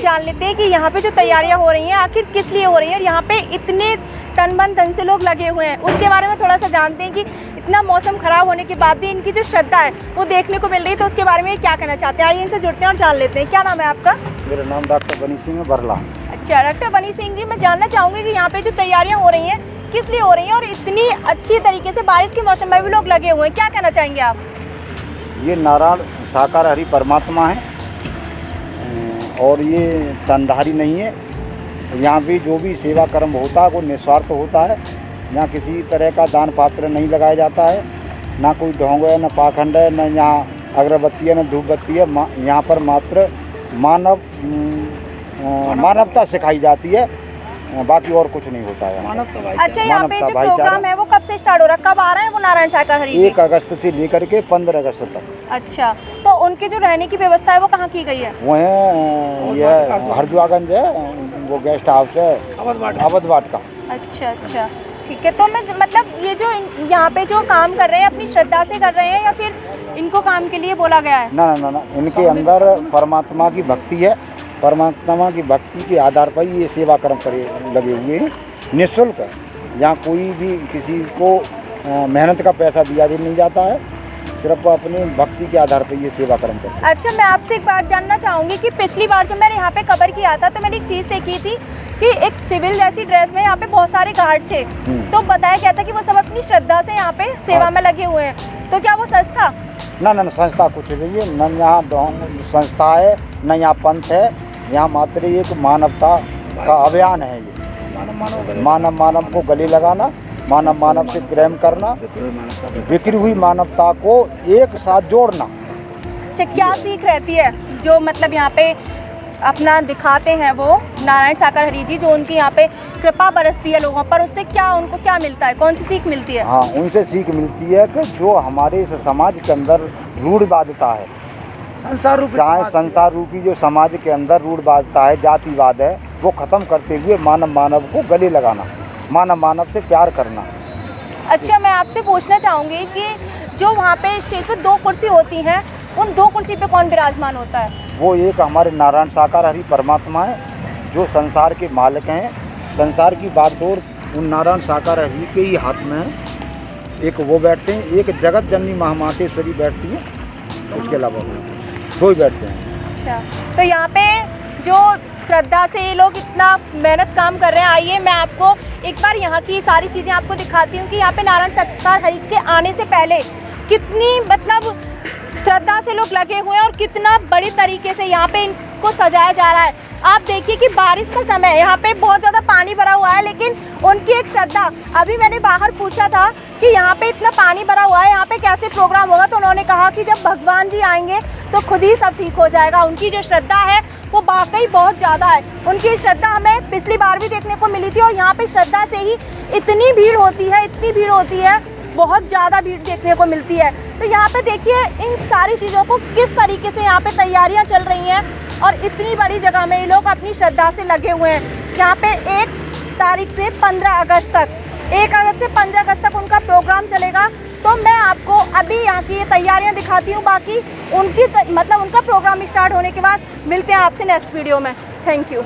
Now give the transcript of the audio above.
जान लेते हैं कि यहाँ पे जो तैयारियाँ हो रही हैं आखिर किस लिए हो रही हैं और यहाँ पे इतने तन मन धन से लोग लगे हुए हैं, उसके बारे में थोड़ा सा जानते हैं कि इतना मौसम खराब होने के बाद भी इनकी जो श्रद्धा है वो देखने को मिल रही है। तो उसके बारे में क्या कहना चाहते हैं, आइए इनसे जुड़ते हैं और जान लेते हैं। क्या नाम है आपका? मेरा नाम डॉक्टर बनी सिंह है, बरला। अच्छा डॉक्टर बनी सिंह जी, मैं जानना चाहूँगी कि यहाँ पे जो तैयारियाँ हो रही हैं किस लिए हो रही हैं और इतनी अच्छी तरीके से बारिश के मौसम में भी लोग लगे हुए हैं, क्या कहना चाहेंगे आप? ये नारायण साकार हरि परमात्मा है और ये तनधारी नहीं है। यहाँ भी जो भी सेवा कर्म होता है वो निस्वार्थ होता है। यहाँ किसी तरह का दान पात्र नहीं लगाया जाता है, ना कोई ढोंग है, ना पाखंड है, ना यहाँ अगरबत्ती है, ना धूप बत्ती है। यहाँ पर मात्र मानवता सिखाई जाती है, बाकी और कुछ नहीं होता है। अच्छा, यहाँ पे जो प्रोग्राम है वो कब से स्टार्ट हो रहा है, कब आ रहे हैं वो नारायण साकार हरि जी? 1 अगस्त से लेकर के 15 अगस्त तक। अच्छा, तो उनकी जो रहने की व्यवस्था है वो कहाँ की गई है? वो है ये हरदुआगंज है, वो गेस्ट हाउस है अवधवाट का। अच्छा, ठीक है। तो मैं मतलब ये जो यहाँ पे जो काम कर रहे हैं अपनी श्रद्धा से कर रहे हैं या फिर इनको काम के लिए बोला गया है? ना, इनके अंदर परमात्मा की भक्ति है। परमात्मा की भक्ति के आधार पर ये सेवा कर्म करे लगे हुए हैं निःशुल्क। यहाँ कोई भी किसी को मेहनत का पैसा दिया भी नहीं जाता है, सिर्फ अपनी भक्ति के आधार पर ये सेवा कर्म करते हैं। अच्छा, मैं आपसे एक बात जानना चाहूँगी कि पिछली बार जब मैंने यहाँ पे कवर किया था तो मैंने एक चीज़ देखी थी कि एक सिविल जैसी ड्रेस में यहाँ पे बहुत सारे गार्ड थे, तो बताया गया था कि वो सब अपनी श्रद्धा से यहाँ पे सेवा में लगे हुए हैं, तो क्या वो सच था? ना, संस्था कुछ नहीं है, न यहाँ संस्था है, न यहाँ पंथ है। यहाँ मात्र एक मानवता का अभियान है। ये मानव को गले लगाना, मानव से प्रेम करना, बिखरी हुई मानवता को एक साथ जोड़ना। अच्छा, क्या सीख रहती है जो मतलब यहाँ पे अपना दिखाते हैं वो नारायण साकार हरि जी, जो उनकी यहाँ पे कृपा बरसती है लोगों पर, उससे क्या उनको क्या मिलता है, कौन सी सीख मिलती है? हाँ, उनसे सीख मिलती है कि जो हमारे इस समाज के अंदर रूढ़िवादिता है, संसार रूपी जो समाज के अंदर रूढ़िवादिता है, जातिवाद है, वो ख़त्म करते हुए मानव को गले लगाना, मानव से प्यार करना। अच्छा, मैं आपसे पूछना चाहूँगी कि जो वहाँ पे स्टेज पे 2 कुर्सी होती हैं, उन 2 कुर्सी पे कौन विराजमान होता है? वो एक हमारे नारायण साकार हरि परमात्मा है जो संसार के मालिक हैं। संसार की बागडोर उन नारायण साकार हरि के ही हाथ में है। एक वो बैठते हैं, एक जगत जननी महामातेश्वरी बैठती है, उसके अलावा 2 ही बैठते हैं। अच्छा, तो यहाँ पे जो श्रद्धा से ये लोग इतना मेहनत काम कर रहे हैं, आइए मैं आपको एक बार यहाँ की सारी चीज़ें आपको दिखाती हूँ कि यहाँ पे नारायण साकार हरि के आने से पहले कितनी मतलब श्रद्धा से लोग लगे हुए हैं और कितना बड़ी तरीके से यहाँ पे इनको सजाया जा रहा है। आप देखिए कि बारिश का समय, यहाँ पे बहुत ज़्यादा पानी भरा हुआ है, लेकिन उनकी एक श्रद्धा। अभी मैंने बाहर पूछा था कि यहाँ पे इतना पानी भरा हुआ है, यहाँ पे कैसे प्रोग्राम होगा, तो उन्होंने कहा कि जब भगवान जी आएंगे तो खुद ही सब ठीक हो जाएगा। उनकी जो श्रद्धा है वो वाकई बहुत ज़्यादा है। उनकी श्रद्धा हमें पिछली बार भी देखने को मिली थी और यहाँ पे श्रद्धा से ही इतनी भीड़ होती है, बहुत ज़्यादा भीड़ देखने को मिलती है। तो यहाँ पे देखिए इन सारी चीज़ों को किस तरीके से यहाँ पे तैयारियाँ चल रही हैं और इतनी बड़ी जगह में ये लोग अपनी श्रद्धा से लगे हुए हैं। यहाँ पे 1 तारीख से 15 अगस्त तक 1 अगस्त से 15 अगस्त तक उनका प्रोग्राम चलेगा। तो मैं आपको अभी यहाँ की ये तैयारियाँ दिखाती हूँ, बाकी उनका प्रोग्राम स्टार्ट होने के बाद मिलते हैं आपसे नेक्स्ट वीडियो में। Thank you.